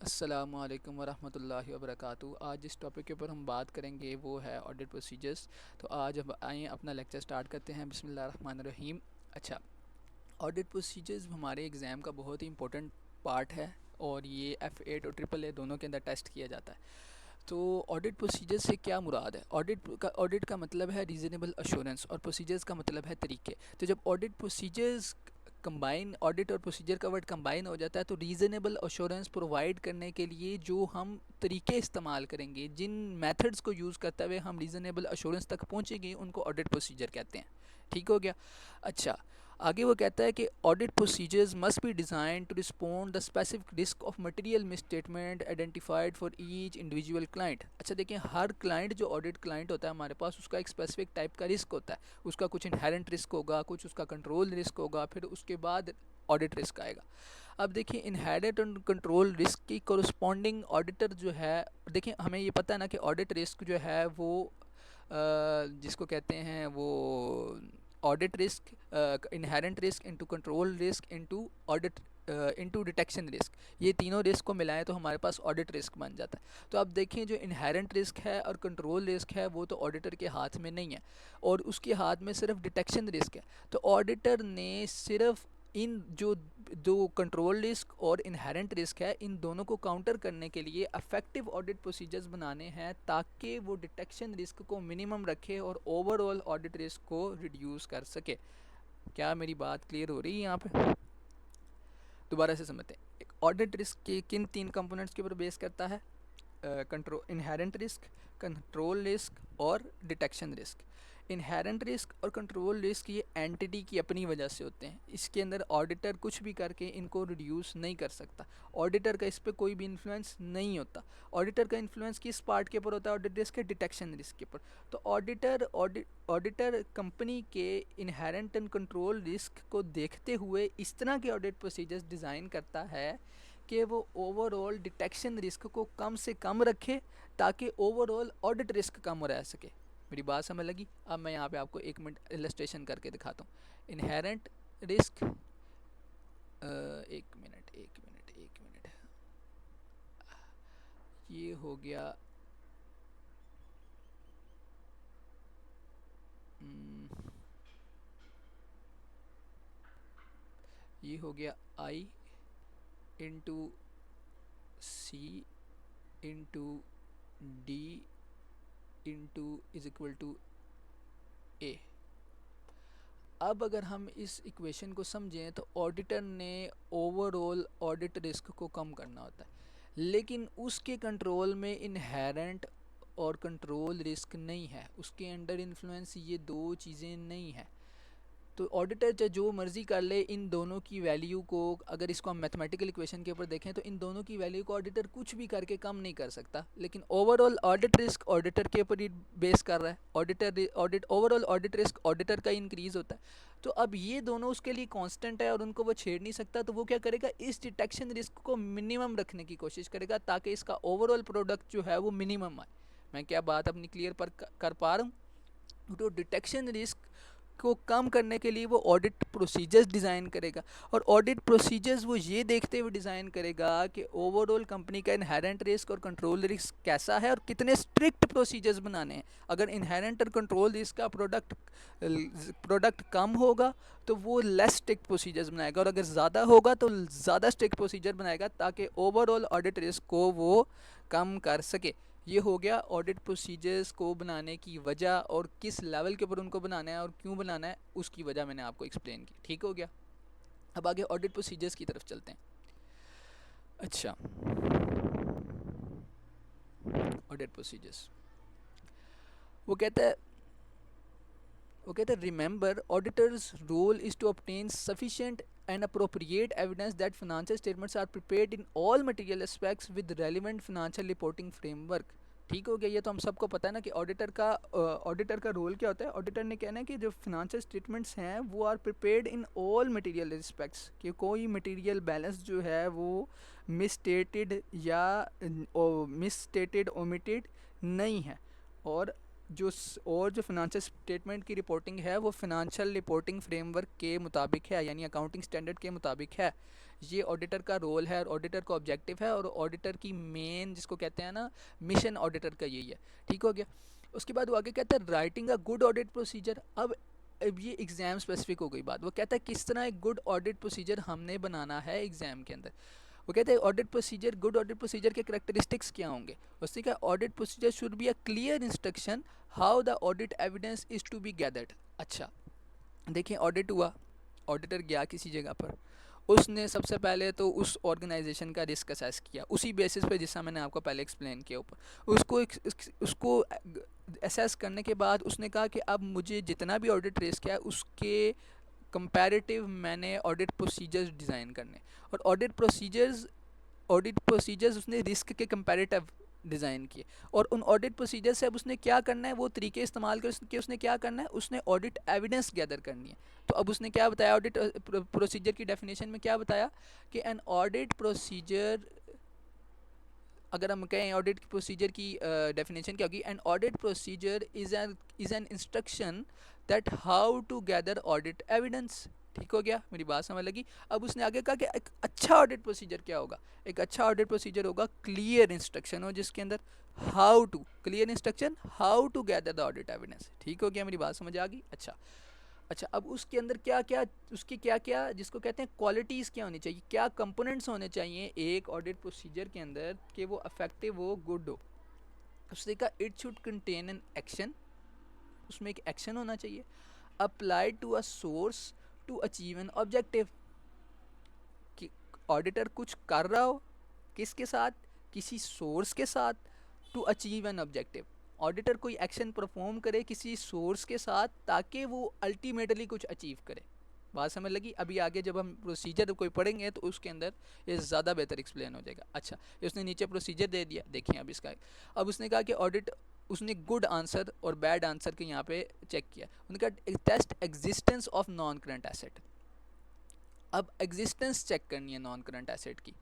अस्सलामुअलैकुम वरहमतुल्लाहि वबरकातुहू। आज जिस टॉपिक के ऊपर हम बात करेंगे वो है ऑडिट प्रोसीजर्स। तो आज हम आइए अपना लेक्चर स्टार्ट करते हैं। बिस्मिल्लाहिर्रहमानिर्रहीम। अच्छा, ऑडिट प्रोसीजर्स हमारे एग्ज़ाम का बहुत ही इंपॉर्टेंट पार्ट है और ये F8 और ट्रिपल ए दोनों के अंदर टेस्ट किया जाता है। तो ऑडिट प्रोसीजर्स से क्या मुराद है? ऑडिट का मतलब है रीज़नेबल अश्योरेंस और प्रोसीजर्स का मतलब है तरीके। तो जब ऑडिट प्रोसीजर्स कंबाइन, ऑडिट और प्रोसीजर का वर्ड कंबाइन हो जाता है तो रीज़नेबल अश्योरेंस प्रोवाइड करने के लिए जो हम तरीके इस्तेमाल करेंगे, जिन मेथड्स को यूज़ करते हुए हम रीज़नेबल अश्योरेंस तक पहुँचेंगे, उनको ऑडिट प्रोसीजर कहते हैं। ठीक हो गया। अच्छा, आगे वो कहता है कि audit procedures must be design to respond the specific risk of material misstatement identified for each individual client. अच्छा देखिए, हर क्लाइंट जो ऑडिट क्लाइंट होता है हमारे पास, उसका एक स्पेसिफिक टाइप का रिस्क होता है। उसका कुछ इनहेरेंट रिस्क होगा, कुछ उसका कंट्रोल रिस्क होगा, फिर उसके बाद ऑडिट रिस्क आएगा। अब देखिए, इनहेरेंट एंड कंट्रोल रिस्क की कोरस्पॉन्डिंग ऑडिटर जो है, देखिए हमें ये पता है ना कि ऑडिट रिस्क जो है वो जिसको कहते हैं वो audit risk, inherent risk into control risk into audit into detection risk, ये तीनों रिस्क को मिलाएं तो हमारे पास ऑडिट रिस्क बन जाता है। तो अब देखिए, जो इनहेरेंट रिस्क है और कंट्रोल रिस्क है वो तो ऑडिटर के हाथ में नहीं है, और उसके हाथ में सिर्फ डिटेक्शन रिस्क है। तो ऑडिटर ने सिर्फ इन जो दो कंट्रोल रिस्क और इनहेरेंट रिस्क है, इन दोनों को काउंटर करने के लिए अफेक्टिव ऑडिट प्रोसीजर्स बनाने हैं ताकि वो डिटेक्शन रिस्क को मिनिमम रखे और ओवरऑल ऑडिट रिस्क को रिड्यूस कर सके। क्या मेरी बात क्लियर हो रही है यहाँ पे? दोबारा से समझते हैं। एक ऑडिट रिस्क के किन तीन कंपोनेंट्स के ऊपर बेस करता है? Control, inherent risk, control risk और डिटेक्शन रिस्क। इनहेरेंट रिस्क और कंट्रोल रिस्क ये एंटिटी की अपनी वजह से होते हैं। इसके अंदर ऑडिटर कुछ भी करके इनको रिड्यूस नहीं कर सकता। ऑडिटर का इस पर कोई भी इन्फ्लुएंस नहीं होता। ऑडिटर का इन्फ्लुएंस किस पार्ट के ऊपर होता है? ऑडिट रिस्क के डिटेक्शन रिस्क के ऊपर। तो ऑडिटर कंपनी के इनहेरेंट एंड कंट्रोल रिस्क को देखते हुए इस तरह के ऑडिट प्रोसीजर्स डिज़ाइन करता है कि वो ओवरऑल डिटेक्शन रिस्क को कम से कम रखे ताकि ओवरऑल ऑडिट रिस्क कम रह सके। मेरी बात समझ लगी? अब मैं यहाँ पे आपको 1 मिनट इलस्ट्रेशन करके दिखाता हूँ। इनहेरेंट रिस्क, 1 मिनट, ये हो गया, ये हो गया I into C into D into is equal to A. अब अगर हम इस इक्वेशन को समझें तो ऑडिटर ने ओवरऑल ऑडिट रिस्क को कम करना होता है, लेकिन उसके कंट्रोल में इनहेरेंट और कंट्रोल रिस्क नहीं है, उसके अंडर इन्फ्लुएंस ये दो चीज़ें नहीं है। तो ऑडिटर चाहे जो मर्ज़ी कर ले, इन दोनों की वैल्यू को, अगर इसको हम मैथमेटिकल इक्वेशन के ऊपर देखें तो इन दोनों की वैल्यू को ऑडिटर कुछ भी करके कम नहीं कर सकता, लेकिन ओवरऑल ऑडिट रिस्क ऑडिटर के ऊपर ही बेस कर रहा है। Audit overall audit risk auditor का इंक्रीज़ होता है। तो अब ये दोनों उसके लिए कांस्टेंट है और उनको वो छेड़ नहीं सकता, तो वो क्या करेगा? इस डिटेक्शन रिस्क को मिनिमम रखने की कोशिश करेगा ताकि इसका ओवरऑल प्रोडक्ट जो है वो मिनिमम आए। मैं क्या बात अपनी क्लियर पर कर पा रहा हूँ? तो डिटेक्शन रिस्क को कम करने के लिए वो ऑडिट प्रोसीजर्स डिज़ाइन करेगा, और ऑडिट प्रोसीजर्स वो ये देखते हुए डिज़ाइन करेगा कि ओवरऑल कंपनी का इनहेरेंट रिस्क और कंट्रोल रिस्क कैसा है और कितने स्ट्रिक्ट प्रोसीजर्स बनाने हैं। अगर इनहेरेंट और कंट्रोल रिस्क का प्रोडक्ट कम होगा तो वो लेस स्ट्रिक्ट प्रोसीजर्स बनाएगा, और अगर ज़्यादा होगा तो ज़्यादा स्ट्रिक्ट प्रोसीजर बनाएगा ताकि ओवरऑल ऑडिट रिस्क को वो कम कर सके। ये हो गया ऑडिट प्रोसीजर्स को बनाने की वजह, और किस लेवल के ऊपर उनको बनाना है और क्यों बनाना है उसकी वजह मैंने आपको एक्सप्लेन की। ठीक हो गया। अब आगे ऑडिट प्रोसीजर्स की तरफ चलते हैं। अच्छा, ऑडिट प्रोसीजर्स, वो कहता है वो कहता है remember auditor's role is to obtain sufficient and appropriate evidence that financial statements are prepared in all material aspects with relevant financial reporting framework। ठीक हो गया। ये तो हम सबको पता है ना कि ऑडिटर का रोल क्या होता है। ऑडिटर ने कहना है कि जो फिनेंशियल स्टेटमेंट्स हैं वो are prepared in all material respects, कि कोई मटेरियल बैलेंस जो है वो मिसस्टेटेड या मिसस्टेटेड ओमिटेड नहीं है, और और जो फिनंशियल स्टेटमेंट की रिपोर्टिंग है वो फिनंशियल रिपोर्टिंग फ्रेमवर्क के मुताबिक है, यानी अकाउंटिंग स्टैंडर्ड के मुताबिक है। ये ऑडिटर का रोल है और ऑडिटर का ऑब्जेक्टिव है, और ऑडिटर की मेन जिसको कहते हैं ना मिशन ऑडिटर का यही है। ठीक हो गया। उसके बाद वो आगे कहता है writing a good audit procedure. अब ये एग्ज़ाम स्पेसिफिक हो गई बात। वो कहता है किस तरह एक गुड ऑडिट प्रोसीजर हमने बनाना है एग्ज़ाम के अंदर। वो कहते हैं audit procedure, good audit procedure के करेक्टरिस्टिक्स क्या होंगे। उसने कहा audit procedure should be a clear instruction how the audit evidence is to be gathered. अच्छा, देखिए ऑडिट हुआ, ऑडिटर गया किसी जगह पर, उसने सबसे पहले तो उस ऑर्गेनाइजेशन का रिस्क असेस किया उसी बेसिस पे जिसका मैंने आपको पहले एक्सप्लेन किया ऊपर। उसको असेस करने के बाद उसने कहा कि अब मुझे जितना भी ऑडिट रेस किया है उसके कंपैरेटिव मैंने ऑडिट प्रोसीजर्स डिज़ाइन करने। और ऑडिट प्रोसीजर्स उसने रिस्क के कंपैरेटिव डिज़ाइन किए। और उन ऑडिट प्रोसीजर से अब उसने क्या करना है, वो तरीके इस्तेमाल करके उसने क्या करना है, उसने ऑडिट एविडेंस गैदर करनी है। तो अब उसने क्या बताया, ऑडिट प्रोसीजर की डेफिनेशन में क्या बताया कि एन ऑडिट प्रोसीजर, अगर हम कहें ऑडिट प्रोसीजर की डेफिनेशन क्या होगी, an audit procedure is an instruction that how to gather audit evidence. ठीक हो गया, मेरी बात समझ लगी। अब उसने आगे कहा कि एक अच्छा ऑडिट प्रोसीजर क्या होगा। एक अच्छा ऑडिट प्रोसीजर होगा क्लियर इंस्ट्रक्शन हो जिसके अंदर clear instruction how to gather the audit evidence. ठीक हो गया, मेरी बात समझ आ गई। अच्छा, अब उसके अंदर क्या क्या, उसकी क्या क्या जिसको कहते हैं क्वालिटीज़ क्या होनी चाहिए, क्या कंपोनेंट्स होने चाहिए एक ऑडिट प्रोसीजर के अंदर कि वो इफेक्टिव हो, गुड हो। उसने कहा it should contain an action, उसमें एक एक्शन होना चाहिए, applied to a source to achieve an objective. कि ऑडिटर कुछ कर रहा हो किसके साथ, किसी सोर्स के साथ, to achieve an objective. Auditor कोई एक्शन परफॉर्म करे किसी सोर्स के साथ ताकि वो अल्टीमेटली कुछ अचीव करे। बात समझ लगी। अभी आगे जब हम प्रोसीजर कोई पढ़ेंगे तो उसके अंदर ये ज़्यादा बेहतर एक्सप्लेन हो जाएगा। अच्छा, उसने नीचे प्रोसीजर दे दिया, देखिए अब इसका। अब उसने कहा कि ऑडिट, उसने गुड आंसर और बैड आंसर के यहाँ पे चेक किया। उन्होंने कहा test existence of non current asset. अब एग्जिस्टेंस चेक करनी है नॉन करंट एसेट की।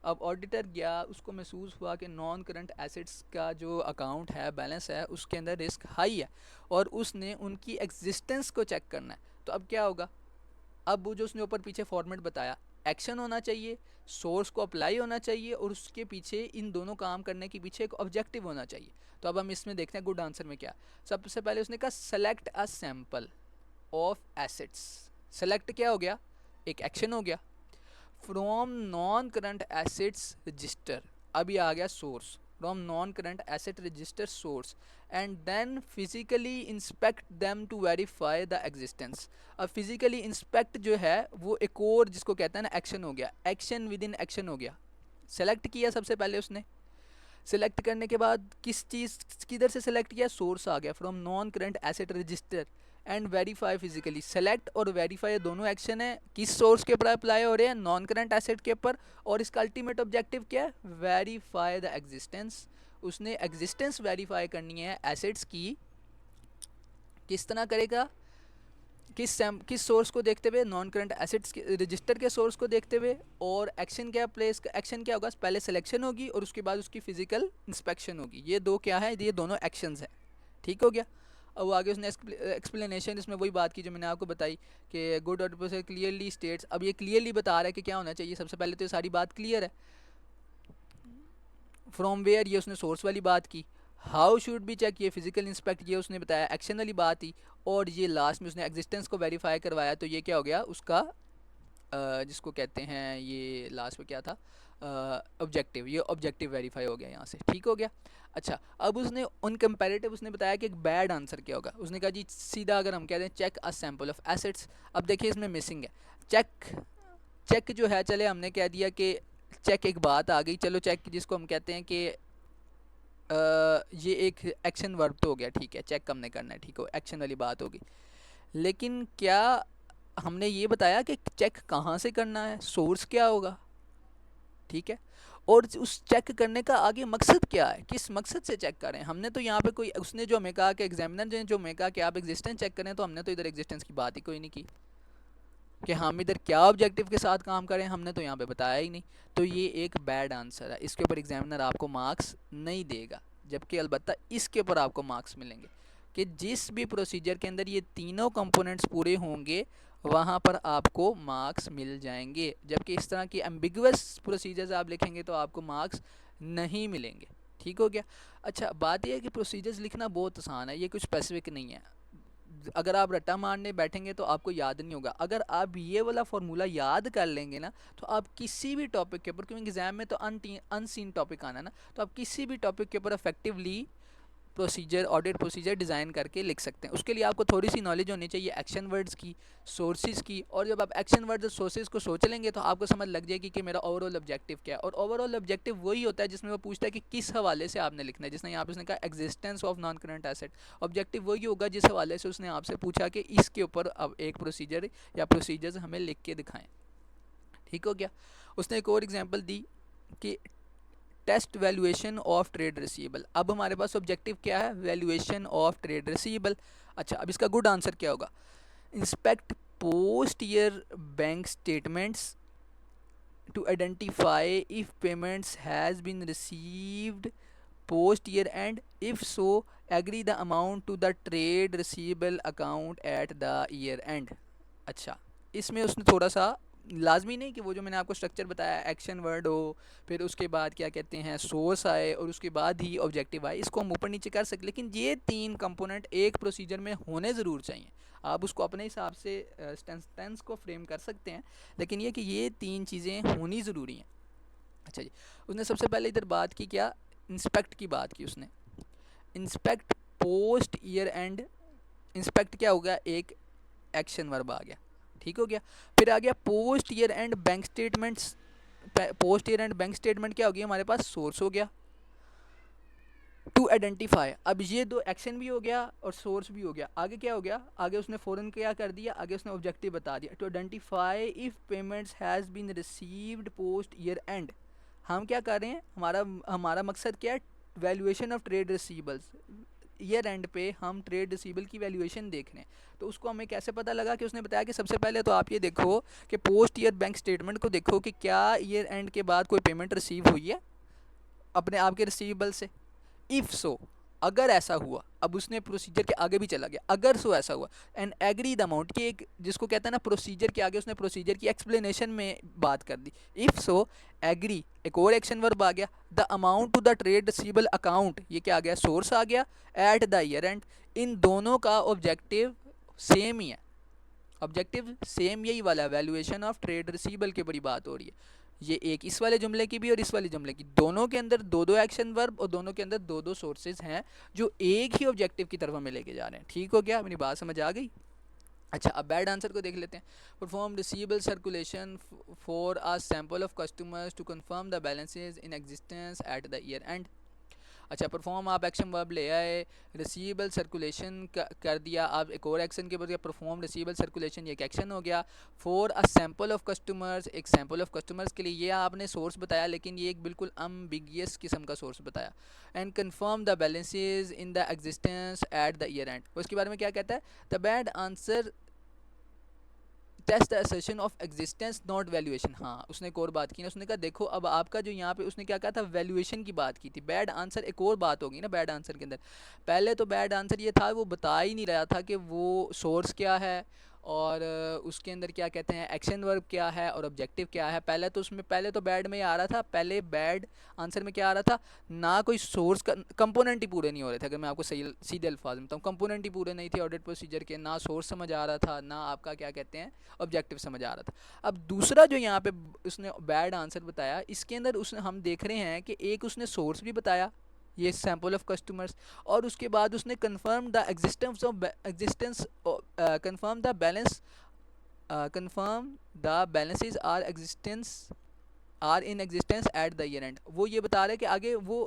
अब ऑडिटर गया, उसको महसूस हुआ कि नॉन करंट एसेट्स का जो अकाउंट है, बैलेंस है, उसके अंदर रिस्क हाई है और उसने उनकी एग्जिस्टेंस को चेक करना है। तो अब क्या होगा, अब वो जो उसने ऊपर पीछे फॉर्मेट बताया, एक्शन होना चाहिए, सोर्स को अप्लाई होना चाहिए, और उसके पीछे इन दोनों काम करने के पीछे एक ऑब्जेक्टिव होना चाहिए। तो अब हम इसमें देखते हैं गुड आंसर में क्या। सबसे पहले उसने कहा select a sample of assets. Select क्या हो गया, एक एक्शन हो गया। From non current assets register, अभी आ गया source, from non current asset register source, and then physically inspect them to verify the existence. अब फिजिकली इंस्पेक्ट जो है वो एक और जिसको कहते हैं ना एक्शन हो गया, एक्शन विद इन एक्शन हो गया। सेलेक्ट किया सबसे पहले उसने, सेलेक्ट करने के बाद किस चीज़, किधर से सेलेक्ट किया, सोर्स आ गया, from non current asset register, and verify physically. Select और वेरीफाई दोनों एक्शन है, किस सोर्स के ऊपर अप्लाई हो रहे हैं, नॉन करंट एसेट के ऊपर, और इसका अल्टीमेट ऑब्जेक्टिव क्या है, वेरीफाई द एग्जिस्टेंस। उसने एग्जिस्टेंस वेरीफाई करनी है एसेट्स की। किस तरह करेगा, किस सोर्स को देखते हुए, नॉन करंट एसेट्स के रजिस्टर के सोर्स को देखते हुए। और एक्शन क्या प्लेस, एक्शन क्या होगा, पहले सिलेक्शन होगी और उसके बाद उसकी फिजिकल इंस्पेक्शन होगी। ये दो क्या है, ये दोनों एक्शंस हैं। ठीक हो गया। अब आगे उसने एक्सप्लेनेशन इसमें वही बात की जो मैंने आपको बताई कि good audit procedure clearly states. अब ये क्लियरली बता रहा है कि क्या होना चाहिए। सबसे पहले तो ये सारी बात क्लियर है। फ्रॉम वेयर, ये उसने सोर्स वाली बात की। हाउ शुड बी चेक, ये फिजिकल इंस्पेक्ट, ये उसने बताया एक्शन वाली बात ही। और ये लास्ट में उसने एग्जिस्टेंस को वेरीफाई करवाया। तो ये क्या हो गया उसका जिसको कहते हैं, ये लास्ट में क्या था, ऑब्जेक्टिव। ये ऑब्जेक्टिव वेरीफाई हो गया यहाँ से। ठीक हो गया। अच्छा, अब उसने उन कंपैरेटिव उसने बताया कि एक बैड आंसर क्या होगा। उसने कहा जी सीधा अगर हम कहते हैं check a sample of assets. अब देखिए इसमें मिसिंग है चेक। चेक जो है, चले हमने कह दिया कि चेक एक बात आ गई, चलो चेक जिसको हम कहते हैं कि ये एक एक्शन वर्ब तो हो गया, ठीक है, चेक हमने करना है, ठीक हो, एक्शन वाली बात होगी। लेकिन क्या हमने ये बताया कि चेक कहाँ से करना है, सोर्स क्या होगा, ठीक है, और उस चेक करने का आगे मकसद क्या है, किस मकसद से चेक करें। हमने तो यहाँ पे कोई, उसने जो हमें कहा कि एग्जामिनर ने जो हमें कहा कि आप एग्जिस्टेंस चेक करें, तो हमने तो इधर एग्जिस्टेंस की बात ही कोई नहीं की कि हम इधर क्या ऑब्जेक्टिव के साथ काम करें, हमने तो यहाँ पे बताया ही नहीं। तो ये एक बैड आंसर है, इसके ऊपर एग्जामिनर आपको मार्क्स नहीं देगा, जबकि अलबत्ता इसके ऊपर आपको मार्क्स मिलेंगे। कि जिस भी प्रोसीजर के अंदर ये तीनों कंपोनेंट्स पूरे होंगे वहाँ पर आपको मार्क्स मिल जाएंगे, जबकि इस तरह की एम्बिगुअस प्रोसीजर्स आप लिखेंगे तो आपको मार्क्स नहीं मिलेंगे। ठीक हो गया। अच्छा, बात यह है कि प्रोसीजर्स लिखना बहुत आसान है, ये कुछ स्पेसिफिक नहीं है। अगर आप रट्टा मारने बैठेंगे तो आपको याद नहीं होगा। अगर आप ये वाला फार्मूला याद कर लेंगे ना तो आप किसी भी टॉपिक के ऊपर, क्योंकि एग्जाम में तो अनसीन टॉपिक आना ना, तो आप किसी भी टॉपिक के ऊपर effectively procedure, audit procedure design करके लिख सकते हैं। उसके लिए आपको थोड़ी सी नॉलेज होनी चाहिए एक्शन वर्ड्स की, सोर्सेज की, और जब आप एक्शन वर्ड्स और सोर्सेज को सोच लेंगे तो आपको समझ लग जाएगी कि मेरा ओवरऑल ऑब्जेक्टिव क्या है। और ओवरऑल ऑब्जेक्टिव वही होता है जिसमें वो पूछता है कि किस हवाले से आपने लिखना है। जिसने यहाँ पे उसने कहा existence of non current asset, objective वही होगा जिस हवाले से उसने आपसे पूछा कि इसके ऊपर अब एक प्रोसीजर या प्रोसीजर्स हमें लिख के दिखाएं। ठीक हो गया। उसने एक और एग्जाम्पल दी कि test valuation of trade receivable. अब हमारे पास ऑब्जेक्टिव क्या है? Valuation of trade receivable. अच्छा, अब इसका गुड आंसर क्या होगा? Inspect post year bank statements to identify if payments has been received post year end, if so agree the amount to the trade receivable account at the year end. अच्छा, इसमें उसने थोड़ा सा, लाजमी नहीं कि वो जो मैंने आपको स्ट्रक्चर बताया एक्शन वर्ड हो, फिर उसके बाद क्या कहते हैं सोर्स आए, और उसके बाद ही ऑब्जेक्टिव आए, इसको हम ऊपर नीचे कर सकते, लेकिन ये तीन कंपोनेंट एक प्रोसीजर में होने ज़रूर चाहिए। आप उसको अपने हिसाब से टेंस को फ्रेम कर सकते हैं, लेकिन ये कि ये तीन चीज़ें होनी ज़रूरी हैं। अच्छा जी, उसने सबसे पहले इधर बात की, क्या? इंस्पेक्ट की बात की उसने। Inspect post year and, inspect क्या होगा? एक एक्शन वर्ब आ गया। ठीक हो गया। फिर आ गया post year and bank statements. Post year and bank statement क्या होगी हमारे पास? सोर्स हो गया। टू आइडेंटिफाई, अब ये दो एक्शन भी हो गया और सोर्स भी हो गया। आगे क्या हो गया? आगे उसने फ़ौरन क्या कर दिया? आगे उसने ऑब्जेक्टिव बता दिया, to identify if payments has been received post year end. हम क्या कर रहे हैं? हमारा हमारा मकसद क्या है? Valuation of trade receivables. Year and पे हम ट्रेड रिसीवेबल की वैल्यूएशन देख रहे हैं। तो उसको हमें कैसे पता लगा? कि उसने बताया कि सबसे पहले तो आप ये देखो कि पोस्ट ईयर बैंक स्टेटमेंट को देखो कि क्या ईयर एंड के बाद कोई पेमेंट रिसीव हुई है अपने आपके रिसीवेबल से। इफ़ सो, अगर ऐसा हुआ, अब उसने प्रोसीजर के आगे भी चला गया, अगर सो ऐसा हुआ, एंड एग्री द अमाउंट की एक, जिसको कहते हैं ना प्रोसीजर के आगे उसने प्रोसीजर की एक्सप्लेनेशन में बात कर दी। इफ़ सो एग्री, एक और एक्शन वर्ब आ गया, the amount to the trade receivable account, ये क्या आ गया? सोर्स आ गया, एट द ईयर एंड। इन दोनों का ऑब्जेक्टिव सेम ही है, ऑब्जेक्टिव सेम यही वाला है, वैल्यूएशन ऑफ ट्रेड रिसीवेबल के ऊपर ही बात हो रही है। ये एक इस वाले जुमले की भी और इस वाले जुमले की, दोनों के अंदर दो दो एक्शन वर्ब और दोनों के अंदर दो दो सोर्सेज हैं जो एक ही ऑब्जेक्टिव की तरफ हमें लेके जा रहे हैं। ठीक हो गया? अपनी बात समझ आ गई? अच्छा, अब बैड आंसर को देख लेते हैं। Perform receivable circulation for a sample of customers to confirm the balances in existence at the year end. अच्छा, परफॉर्म आप एक्शन वर्ब ले आए, रिसीवेबल सर्कुलेशन कर दिया, आप एक और एक्शन के बाद परफॉर्म रिसीवेबल सर्कुलेशन, ये एक एक्शन हो गया। For a sample of customers, एक सैम्पल ऑफ कस्टमर्स के लिए, ये आपने सोर्स बताया लेकिन ये एक बिल्कुल अम्बिगियस किस्म का सोर्स बताया। And confirm the balances in the existence at the year end. उसके बारे में क्या कहता है? The bad answer test the assertion of existence not valuation. हाँ, उसने एक और बात की ना, उसने कहा देखो अब आपका जो यहाँ पे उसने क्या कहा था? वैल्यूएशन की बात की थी। बैड आंसर एक और बात होगी ना बैड आंसर के अंदर। पहले तो बैड आंसर ये था, वो बता ही नहीं रहा था कि वो सोर्स क्या है और उसके अंदर क्या कहते हैं एक्शन वर्ब क्या है और ऑब्जेक्टिव क्या है। पहले तो उसमें, पहले तो बैड में आ रहा था, पहले बैड आंसर में क्या आ रहा था? ना कोई सोर्स का कंपोनेंट ही पूरे नहीं हो रहे थे। अगर मैं आपको सही सीधे अल्फाज में बताऊँ, कंपोनेंट ही पूरे नहीं थे ऑडिट प्रोसीजर के, ना सोर्स समझ आ रहा था, ना आपका क्या कहते हैं ऑब्जेक्टिव समझ आ रहा था। अब दूसरा जो यहाँ पे उसने बैड आंसर बताया, इसके अंदर उसने, हम देख रहे हैं कि एक उसने सोर्स भी बताया, ये सैम्पल ऑफ कस्टमर्स, और उसके बाद उसने confirm the existence of existence, confirm the balance, confirm the balances are existence are in existence at the year end. वो ये बता रहा है कि आगे वो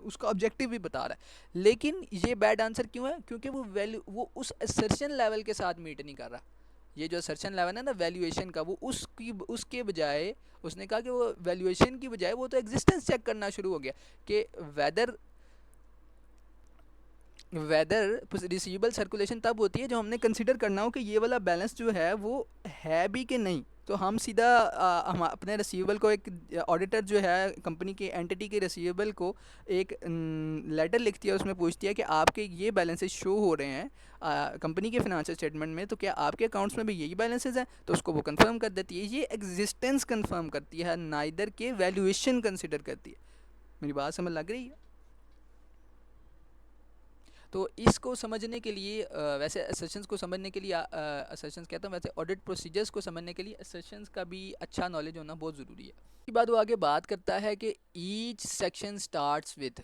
उसका ऑब्जेक्टिव भी बता रहा है, लेकिन ये बैड आंसर क्यों है? क्योंकि वो वैल्यू, वो उस असर्शन लेवल के साथ मीट नहीं कर रहा। ये जो असर्शन लेवल है ना वैल्यूएशन का, वो उसके बजाय उसने कहा कि वो वैल्यूएशन की बजाय वो तो एग्जिस्टेंस चेक करना शुरू हो गया कि वेदर रिसीवेबल सर्कुलेशन तब होती है जो हमने कंसिडर करना हो कि ये वाला बैलेंस जो है वो है भी कि नहीं। तो हम सीधा हम अपने रिसीवेबल को, एक ऑडिटर जो है कंपनी की एंटिटी के रिसीवेबल को एक लेटर लिखती है, उसमें पूछती है कि आपके ये बैलेंसेस शो हो रहे हैं कंपनी के फिनेंशियल स्टेटमेंट में, तो क्या आपके अकाउंट्स में भी यही बैलेंसेस हैं? तो उसको वो कंफर्म कर देती है। ये एग्जिस्टेंस कंफर्म करती है, नाइदर के वैल्यूएशन कंसिडर करती है। मेरी बात समझ लग रही है? तो इसको समझने के लिए वैसे असर्शंस को समझने के लिए असर्शंस कहता हूँ, वैसे ऑडिट प्रोसीजर्स को समझने के लिए असर्शंस का भी अच्छा नॉलेज होना बहुत ज़रूरी है। उसके बाद वो आगे बात करता है कि ईच सेक्शन स्टार्ट्स विद,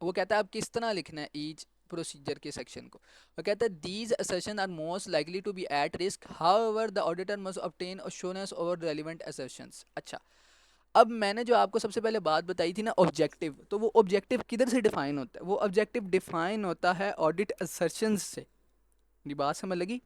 वो कहता है आप किस तरह लिखना है ईच प्रोसीजर के सेक्शन को। वो कहता है these assertion are most likely to be at risk, however the auditor must obtain assurance over relevant assertions. अच्छा, अब मैंने जो आपको सबसे पहले बात बताई थी ना ऑब्जेक्टिव, तो वो ऑब्जेक्टिव किधर से डिफाइन होता है? वो ऑब्जेक्टिव डिफाइन होता है ऑडिट असर्शंस से। मेरी बात समझ लगी?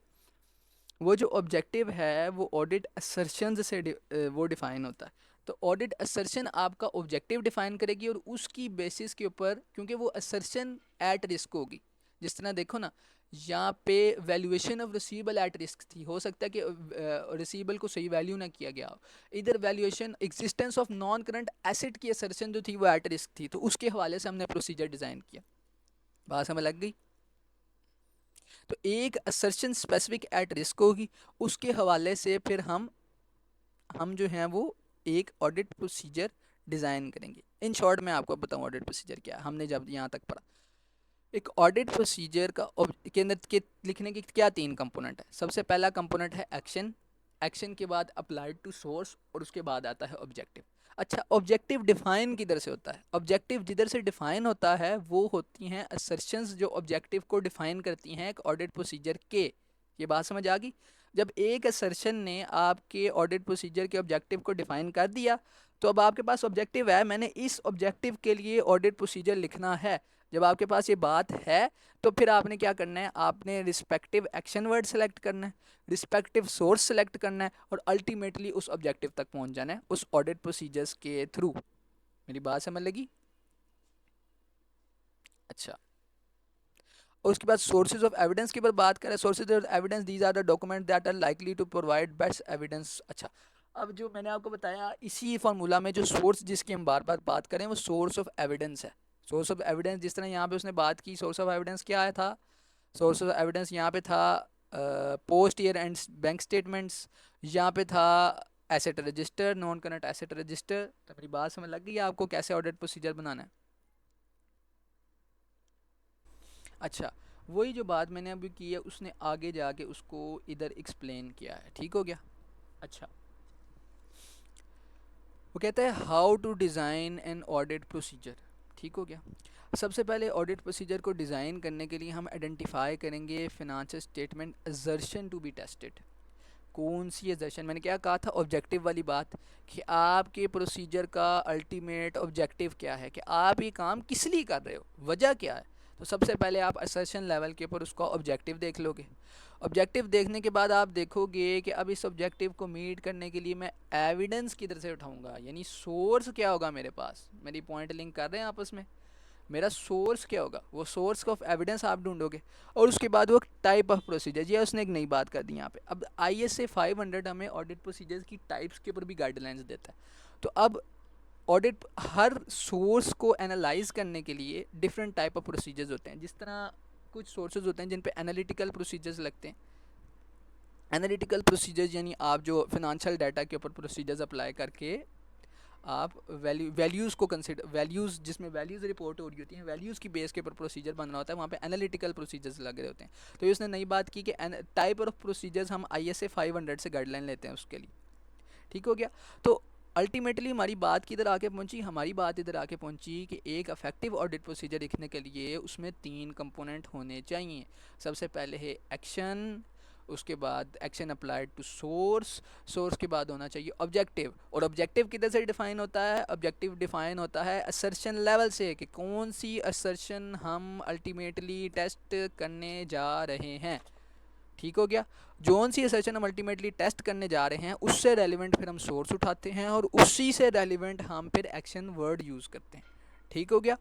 वो जो ऑब्जेक्टिव है वो ऑडिट असर्शंस से वो डिफाइन होता है। तो ऑडिट असर्शन आपका ऑब्जेक्टिव डिफाइन करेगी और उसकी बेसिस के ऊपर, क्योंकि वो असर्शन एट रिस्क होगी। जिस तरह देखो ना, यहाँ पे valuation of receivable at risk थी, हो सकता है कि रिसीवेबल को सही वैल्यू ना किया गया हो। इधर valuation existence of non current asset की असर्शन जो थी वो एट रिस्क थी, तो उसके हवाले से हमने प्रोसीजर डिज़ाइन किया। बात समझ लग गई? तो एक असर्शन स्पेसिफिक एट रिस्क होगी, उसके हवाले से फिर हम जो हैं वो एक ऑडिट प्रोसीजर डिज़ाइन करेंगे। इन शॉर्ट मैं आपको बताऊं ऑडिट प्रोसीजर क्या है, हमने जब यहाँ तक पढ़ा। एक ऑडिट प्रोसीजर का के अंदर के लिखने के क्या तीन कंपोनेंट है। सबसे पहला कंपोनेंट है एक्शन, एक्शन के बाद अप्लाइड टू सोर्स, और उसके बाद आता है ऑब्जेक्टिव। अच्छा, ऑब्जेक्टिव डिफाइन किधर से होता है? ऑब्जेक्टिव जिधर से डिफाइन होता है वो होती हैं असर्शंस जो ऑब्जेक्टिव को डिफाइन करती हैं एक ऑडिट प्रोसीजर के। ये बात समझ आ गई? जब एक असर्शन ने आपके ऑडिट प्रोसीजर के ऑब्जेक्टिव को डिफाइन कर दिया, तो अब आपके पास ऑब्जेक्टिव है, मैंने इस ऑब्जेक्टिव के लिए ऑडिट प्रोसीजर लिखना है। जब आपके पास ये बात है तो फिर आपने क्या करना है? आपने रिस्पेक्टिव एक्शन वर्ड सेलेक्ट करना है, रिस्पेक्टिव सोर्स सेलेक्ट करना है, और अल्टीमेटली उस ऑब्जेक्टिव तक पहुंच जाना है उस ऑडिट प्रोसीजर्स के थ्रू। मेरी बात समझ लगी? अच्छा, और उसके बाद सोर्सेज ऑफ एविडेंस की बात करें। Sources of evidence, these are the document that are likely to provide best evidence. अच्छा, अब जो मैंने आपको बताया इसी फार्मूला में जो सोर्स जिसकी हम बार बार बात करें वो सोर्स ऑफ एविडेंस है। सोर्स ऑफ एविडेंस जिस तरह यहाँ पे उसने बात की, सोर्स ऑफ एविडेंस क्या आया था? सोर्स ऑफ एविडेंस यहाँ पे था post year and bank statements, यहाँ पे था asset register, non current asset register. तो मेरी बात समझ लग गई है आपको कैसे ऑडिट प्रोसीजर बनाना है? अच्छा, वही जो बात मैंने अभी की है उसने आगे जाके उसको इधर एक्सप्लेन किया है। ठीक हो गया? अच्छा, वो कहता है how to design an audit procedure. ठीक हो गया? सबसे पहले ऑडिट प्रोसीजर को डिज़ाइन करने के लिए हम आइडेंटिफाई करेंगे financial statement assertion to be tested. कौन सी असर्शन? मैंने क्या कहा था? ऑब्जेक्टिव वाली बात, कि आपके प्रोसीजर का अल्टीमेट ऑब्जेक्टिव क्या है, कि आप ये काम किस लिए कर रहे हो, वजह क्या है। तो सबसे पहले आप असर्शन लेवल के ऊपर उसका ऑब्जेक्टिव देख लोगे। ऑब्जेक्टिव देखने के बाद आप देखोगे कि अब इस ऑब्जेक्टिव को मीट करने के लिए मैं एविडेंस किधर से उठाऊंगा, यानी सोर्स क्या होगा मेरे पास। मेरी पॉइंट लिंक कर रहे हैं आपस में? मेरा सोर्स क्या होगा? वो सोर्स ऑफ एविडेंस आप ढूंढोगे, और उसके बाद वो टाइप ऑफ प्रोसीजर, ये उसने एक नई बात कर दी यहाँ पे। अब ISA 500 हमें ऑडिट प्रोसीजर्स की टाइप्स के ऊपर भी गाइडलाइंस देता है। तो अब ऑडिट हर सोर्स को एनालाइज करने के लिए डिफरेंट टाइप ऑफ प्रोसीजर्स होते हैं। जिस तरह कुछ सोर्सेज होते हैं जिन पे एनालिटिकल प्रोसीजर्स लगते हैं। एनालिटिकल प्रोसीजर्स यानी आप जो फिनेंशियल डाटा के ऊपर प्रोसीजर्स अप्लाई करके आप वैल्यूज़ को कंसिडर, वैल्यूज़ जिसमें वैल्यूज़ रिपोर्ट हो रही होती हैं, वैल्यूज़ की बेस के ऊपर प्रोसीजर बन रहा होता है, वहाँ पे एनालिटिकल प्रोसीजर्स लग रहे होते हैं। तो इसने नई बात की कि टाइप ऑफ प्रोसीजर्स हम ISA 500 से गाइडलाइन लेते हैं उसके लिए। ठीक हो गया? तो अल्टीमेटली हमारी बात किधर आके पहुंची? हमारी बात इधर आके पहुंची कि एक अफेक्टिव ऑडिट प्रोसीजर लिखने के लिए उसमें तीन कंपोनेंट होने चाहिए। सबसे पहले है एक्शन, उसके बाद action applied to source, source के बाद होना चाहिए ऑब्जेक्टिव। और ऑब्जेक्टिव किधर से डिफाइन होता है? ऑब्जेक्टिव डिफाइन होता है असर्शन लेवल से, कि कौन सी असर्शन हम अल्टीमेटली टेस्ट करने जा रहे हैं। ठीक हो गया? जोन सी असर्शन हम अल्टीमेटली टेस्ट करने जा रहे हैं उससे रेलिवेंट फिर हम सोर्स उठाते हैं, और उसी से रेलिवेंट हम फिर एक्शन वर्ड यूज़ करते हैं। ठीक हो गया?